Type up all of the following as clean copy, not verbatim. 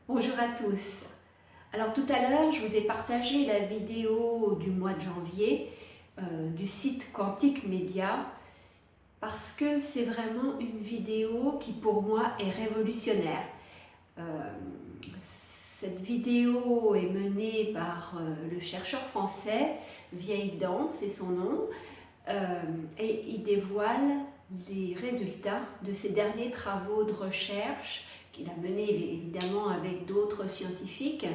Bonjour à tous. Alors tout à l'heure, je vous ai partagé la vidéo du mois de janvier du site Quantique Média parce que c'est vraiment une vidéo qui pour moi est révolutionnaire. Euh, cette vidéo est menée par le chercheur français Vieille Dent, c'est son nom, et il dévoile les résultats de ses derniers travaux de recherche qu'il a menés évidemment avec d'autres scientifiques.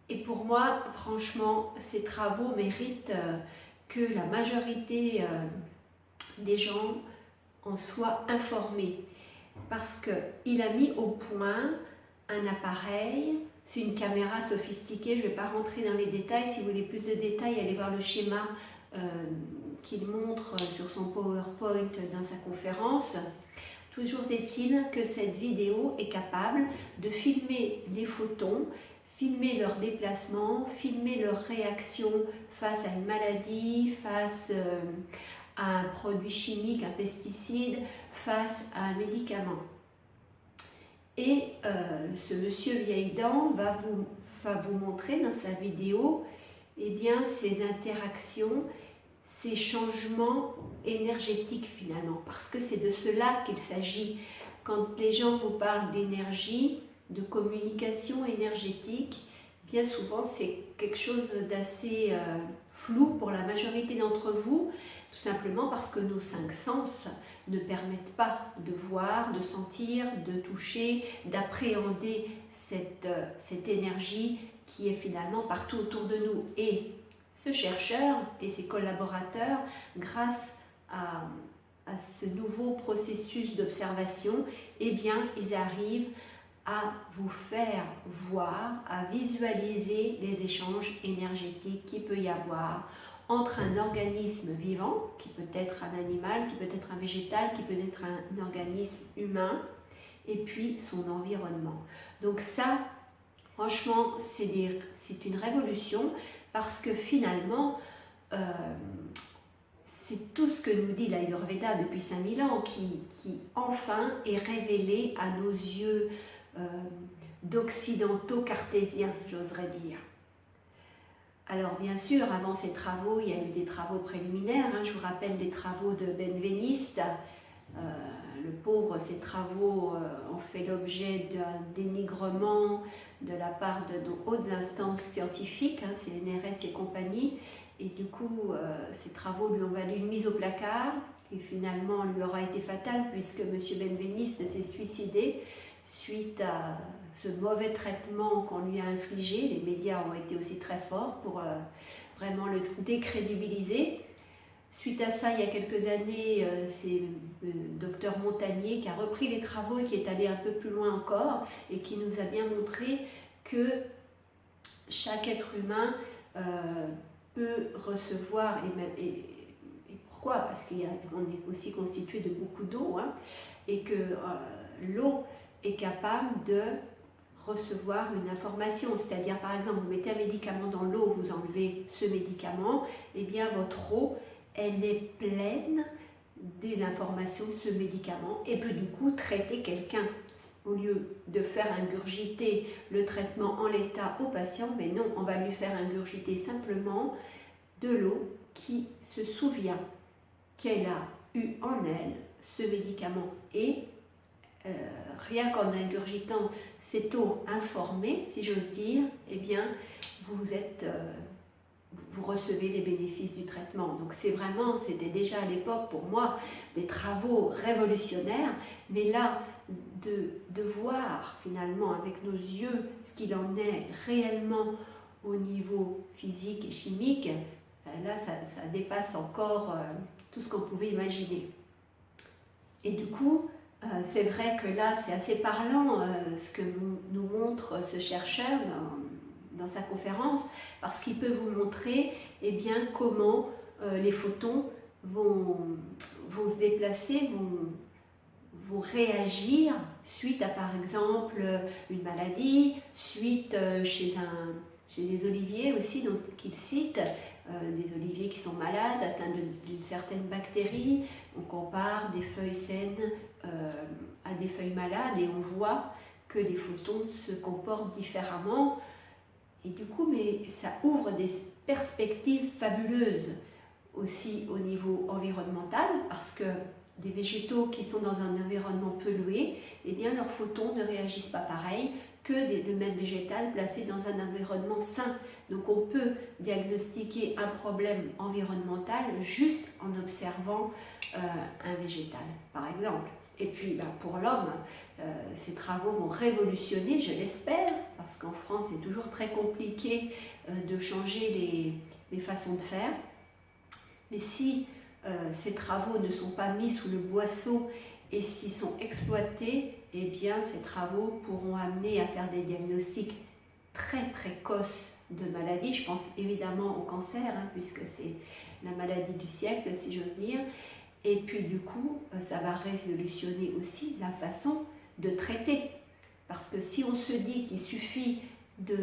Et pour moi, franchement, ces travaux méritent que la majorité des gens en soient informés. Parce qu'il a mis au point un appareil, c'est une caméra sophistiquée, je ne vais pas rentrer dans les détails, si vous voulez plus de détails, allez voir le schéma qu'il montre sur son PowerPoint dans sa conférence. Toujours est-il que cette vidéo est capable de filmer les photons, filmer leurs déplacements, filmer leurs réactions face à une maladie, face à un produit chimique, un pesticide, face à un médicament. Et ce monsieur Vieille Dent va vous montrer dans sa vidéo ces interactions, ces changements énergétiques finalement, parce que c'est de cela qu'il s'agit. Quand les gens vous parlent d'énergie, de communication énergétique, bien souvent c'est quelque chose d'assez flou pour la majorité d'entre vous, tout simplement parce que nos 5 sens ne permettent pas de voir, de sentir, de toucher, d'appréhender cette énergie qui est finalement partout autour de nous. Et ce chercheur et ses collaborateurs, grâce à ce nouveau processus d'observation, ils arrivent à vous faire voir, à visualiser les échanges énergétiques qu'il peut y avoir entre un organisme vivant, qui peut être un animal, qui peut être un végétal, qui peut être un organisme humain, et puis son environnement. Donc ça, franchement, c'est une révolution parce que finalement, c'est tout ce que nous dit l'Ayurveda depuis 5000 ans qui enfin est révélé à nos yeux d'occidentaux cartésiens, j'oserais dire. Alors bien sûr, avant ces travaux, il y a eu des travaux préliminaires. Je vous rappelle les travaux de Benveniste. Le pauvre, ces travaux ont fait l'objet d'un dénigrement de la part de nos hautes instances scientifiques, c'est l'NRS et compagnie, et du coup, ces travaux lui ont valu une mise au placard, qui finalement lui aura été fatale, puisque M. Benveniste s'est suicidé suite à ce mauvais traitement qu'on lui a infligé. Les médias ont été aussi très forts pour vraiment le décrédibiliser. Suite à ça, il y a quelques années, c'est le docteur Montagnier qui a repris les travaux et qui est allé un peu plus loin encore et qui nous a bien montré que chaque être humain peut recevoir, et pourquoi? Parce qu'on est aussi constitué de beaucoup d'eau, et que l'eau est capable de recevoir une information, c'est-à-dire par exemple vous mettez un médicament dans l'eau, vous enlevez ce médicament, et bien votre eau elle est pleine des informations de ce médicament et peut du coup traiter quelqu'un. Au lieu de faire ingurgiter le traitement en l'état au patient, mais non, on va lui faire ingurgiter simplement de l'eau qui se souvient qu'elle a eu en elle ce médicament. Et rien qu'en ingurgitant cette eau informée, si j'ose dire, vous recevez les bénéfices du traitement. Donc c'était déjà à l'époque pour moi des travaux révolutionnaires, mais là, de voir finalement avec nos yeux ce qu'il en est réellement au niveau physique et chimique, là ça dépasse encore tout ce qu'on pouvait imaginer. Et du coup, c'est vrai que là c'est assez parlant ce que nous montre ce chercheur dans sa conférence, parce qu'il peut vous montrer comment les photons vont se déplacer, vont réagir suite à par exemple une maladie, suite chez les oliviers aussi qu'il cite, des oliviers qui sont malades, atteints d'une certaine bactérie. On compare des feuilles saines à des feuilles malades et on voit que les photons se comportent différemment. Et du coup, mais ça ouvre des perspectives fabuleuses aussi au niveau environnemental, parce que des végétaux qui sont dans un environnement pollué, eh bien leurs photons ne réagissent pas pareil que le même végétal placé dans un environnement sain. Donc on peut diagnostiquer un problème environnemental juste en observant un végétal, par exemple. Et puis pour l'homme, ces travaux vont révolutionner, je l'espère, parce qu'en France c'est toujours très compliqué de changer les façons de faire. Mais si ces travaux ne sont pas mis sous le boisseau et s'ils sont exploités, eh bien ces travaux pourront amener à faire des diagnostics très précoces de maladies. Je pense évidemment au cancer, puisque c'est la maladie du siècle, si j'ose dire. Et puis du coup, ça va révolutionner aussi la façon de traiter. Parce que si on se dit qu'il suffit de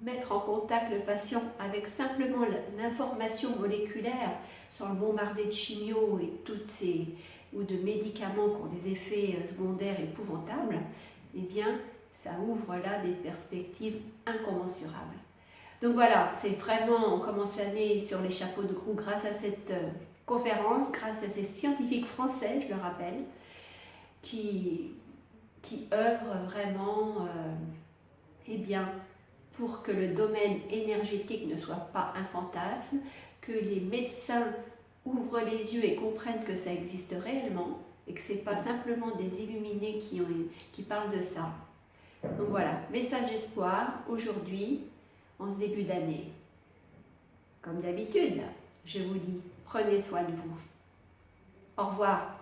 mettre en contact le patient avec simplement l'information moléculaire sans le bombarder de chimio et ou de médicaments qui ont des effets secondaires épouvantables, eh bien, ça ouvre là des perspectives incommensurables. Donc voilà, c'est vraiment, on commence l'année sur les chapeaux de roue grâce à cette conférence, grâce à ces scientifiques français, je le rappelle, qui œuvrent vraiment eh bien, pour que le domaine énergétique ne soit pas un fantasme, que les médecins ouvrent les yeux et comprennent que ça existe réellement et que ce n'est pas simplement des illuminés qui parlent de ça. Donc voilà, message d'espoir aujourd'hui, en ce début d'année. Comme d'habitude, je vous dis, prenez soin de vous. Au revoir.